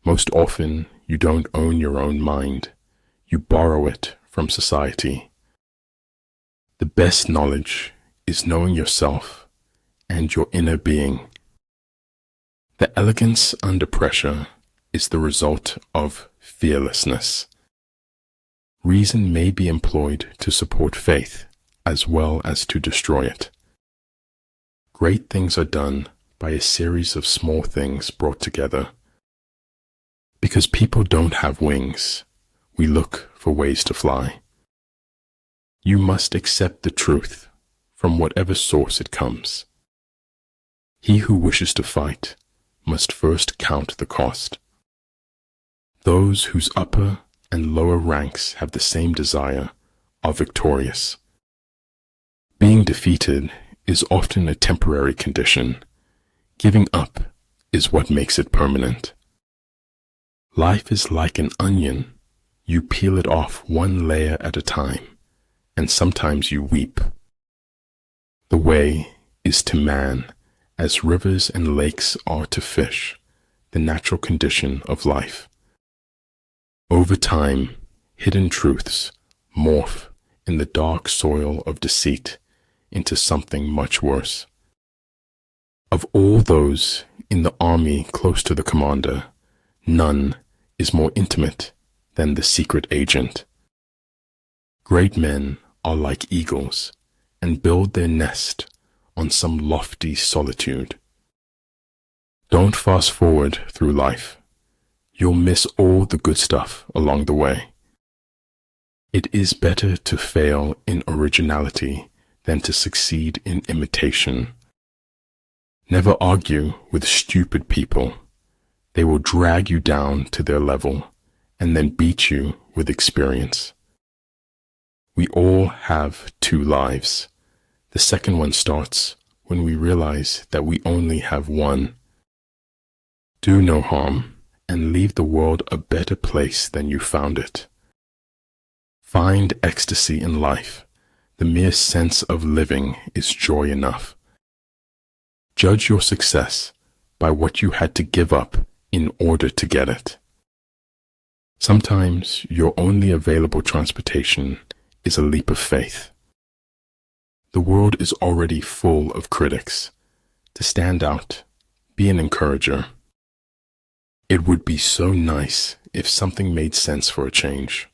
Most often, you don't own your own mind. You borrow it from society. The best knowledge is knowing yourself and your inner being. The elegance under pressure is the result of fearlessness. Reason may be employed to support faith as well as to destroy it. Great things are done by a series of small things brought together. Because people don't have wings, we look for ways to fly. You must accept the truth from whatever source it comes. He who wishes to fight must first count the cost. Those whose upper and lower ranks have the same desire are victorious. Being defeated is often a temporary condition. Giving up is what makes it permanent. Life is like an onion. You peel it off one layer at a time, and sometimes you weep. The way is to man as rivers and lakes are to fish, the natural condition of life. Over time, hidden truths morph in the dark soil of deceit into something much worse. Of all those in the army close to the commander, none is more intimate than the secret agent. Great men are like eagles and build their nest on some lofty solitude. Don't fast forward through life. You'll miss all the good stuff along the way. It is better to fail in originality than to succeed in imitation. Never argue with stupid people. They will drag you down to their level and then beat you with experience. We all have two lives. The second one starts when we realize that we only have one. Do no harm and leave the world a better place than you found it. Find ecstasy in life. The mere sense of living is joy enough. Judge your success by what you had to give up in order to get it. Sometimes your only available transportation is a leap of faith. The world is already full of critics. To stand out, be an encourager. It would be so nice if something made sense for a change.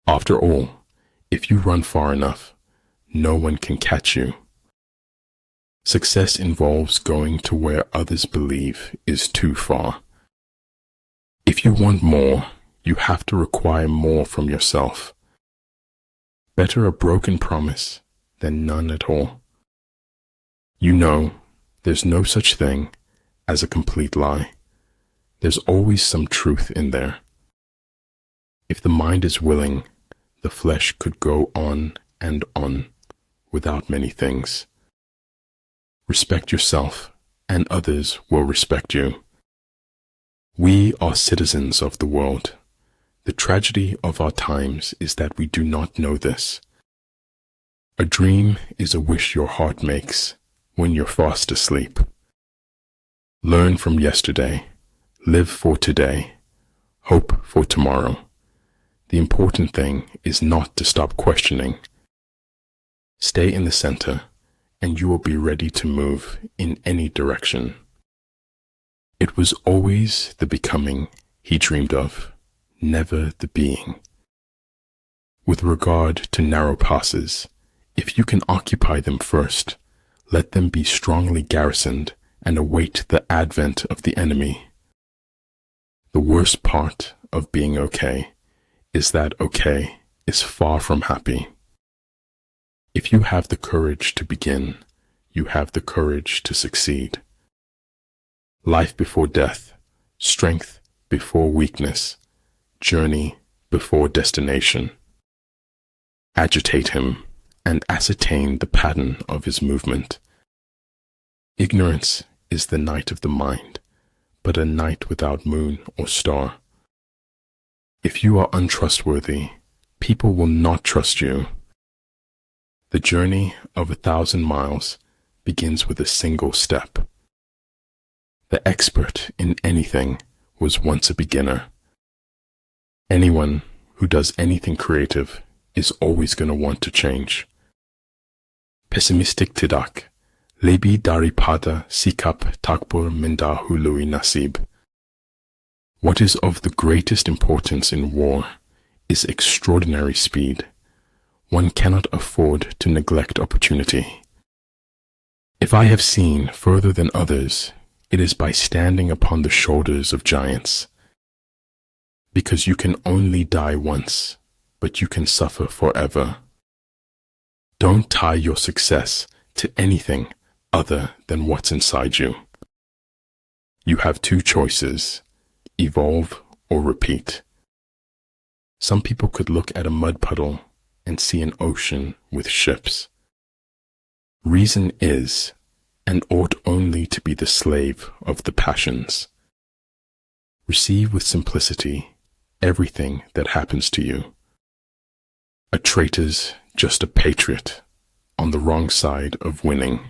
After all, if you run far enough, no one can catch you. Success involves going to where others believe is too far. If you want more, you have to require more from yourself. Better a broken promise than none at all. You know, there's no such thing as a complete lie. There's always some truth in there. If the mind is willing, the flesh could go on and on without many things. Respect yourself, and others will respect you. We are citizens of the world. The tragedy of our times is that we do not know this. A dream is a wish your heart makes when you're fast asleep. Learn from yesterday. Live for today. Hope for tomorrow. The important thing is not to stop questioning. Stay in the center, and you will be ready to move in any direction. It was always the becoming he dreamed of, never the being. With regard to narrow passes, if you can occupy them first, let them be strongly garrisoned and await the advent of the enemy. The worst part of being okay is that okay is far from happy. If you have the courage to begin, you have the courage to succeed. Life before death, strength before weakness, journey before destination. Agitate him and ascertain the pattern of his movement. Ignorance is the night of the mind, but a night without moon or star. If you are untrustworthy, people will not trust you. The journey of 1,000 miles begins with a single step. The expert in anything was once a beginner. Anyone who does anything creative is always going to want to change. Pessimistic tidak, lebih daripada sikap takbur mendahului nasib. What is of the greatest importance in war is extraordinary speed. One cannot afford to neglect opportunity. If I have seen further than others, it is by standing upon the shoulders of giants. Because you can only die once, but you can suffer forever. Don't tie your success to anything other than what's inside you. You have two choices: evolve or repeat. Some people could look at a mud puddle and see an ocean with ships. Reason is, and ought only to be, the slave of the passions. Receive with simplicity everything that happens to you. A traitor's just a patriot on the wrong side of winning.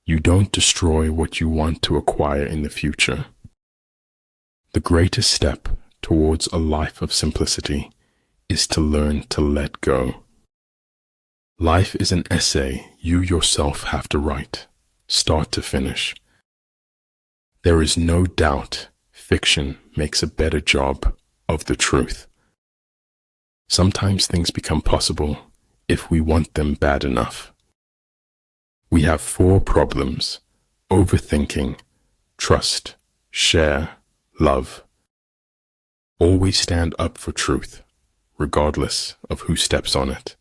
You don't destroy what you want to acquire in the future. The greatest step towards a life of simplicity is to learn to let go. Life is an essay you yourself have to write, start to finish. There is no doubt fiction makes a better job of the truth. Sometimes things become possible if we want them bad enough. We have 4 problems: overthinking, trust, share, love. Always stand up for truth, regardless of who steps on it.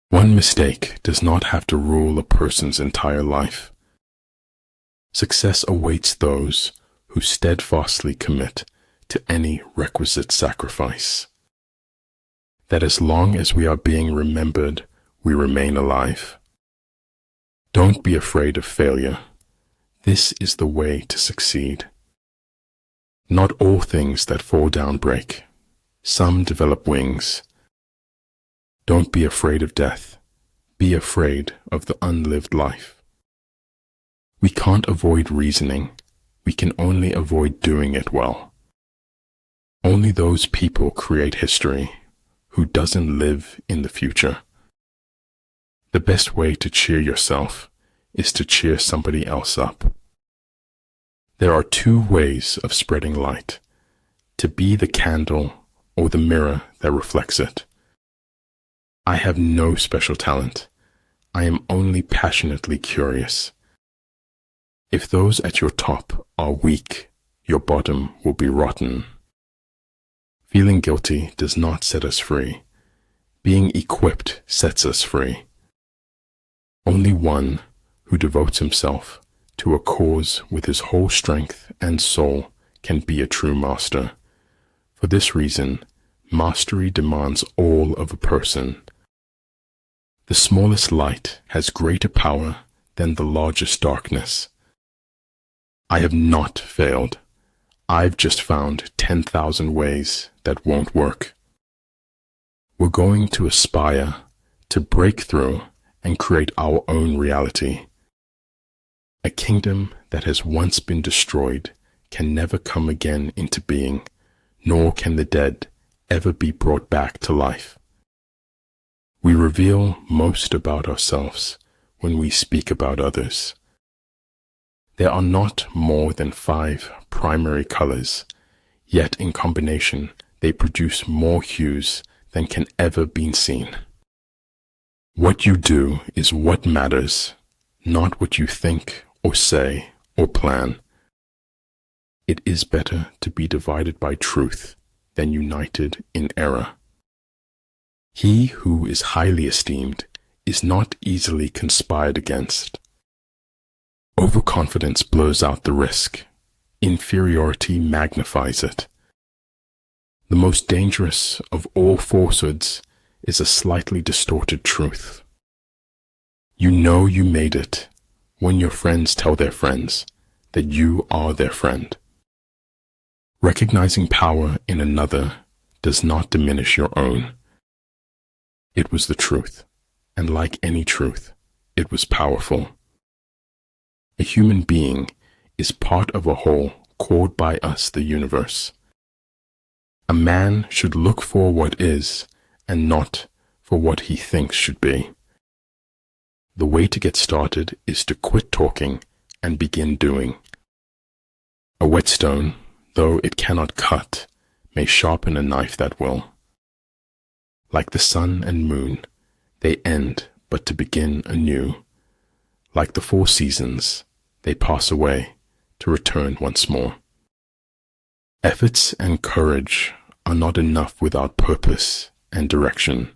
One mistake does not have to rule a person's entire life. Success awaits those who steadfastly commit to any requisite sacrifice. That as long as we are being remembered, we remain alive. Don't be afraid of failure. This is the way to succeed. Not all things that fall down break. Some develop wings. Don't be afraid of death. Be afraid of the unlived life. We can't avoid reasoning. We can only avoid doing it well. Only those people create history who doesn't live in the future. The best way to cheer yourself is to cheer somebody else up. There are 2 ways of spreading light: to be the candle or the mirror that reflects it. I have no special talent. I am only passionately curious. If those at your top are weak, your bottom will be rotten. Feeling guilty does not set us free. Being equipped sets us free. Only one who devotes himself to a cause with his whole strength and soul can be a true master. For this reason, mastery demands all of a person. The smallest light has greater power than the largest darkness. I have not failed. I've just found 10,000 ways that won't work. We're going to aspire to break through and create our own reality. A kingdom that has once been destroyed can never come again into being, nor can the dead ever be brought back to life. We reveal most about ourselves when we speak about others. There are not more than 5 primary colors, yet in combination they produce more hues than can ever be seen. What you do is what matters, not what you think or say or plan. It is better to be divided by truth than united in error. He who is highly esteemed is not easily conspired against. Overconfidence blurs out the risk. Inferiority magnifies it. The most dangerous of all falsehoods is a slightly distorted truth. You know you made it when your friends tell their friends that you are their friend. Recognizing power in another does not diminish your own. It was the truth, and like any truth, it was powerful. A human being is part of a whole called by us the universe. A man should look for what is and not for what he thinks should be. The way to get started is to quit talking and begin doing. A whetstone, though it cannot cut, may sharpen a knife that will. Like the sun and moon, they end but to begin anew. Like the 4 seasons, they pass away to return once more. Efforts and courage are not enough without purpose and direction.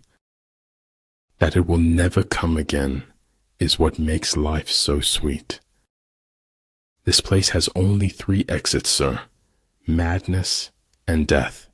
That it will never come again is what makes life so sweet. This place has only 3 exits, sir: madness and death.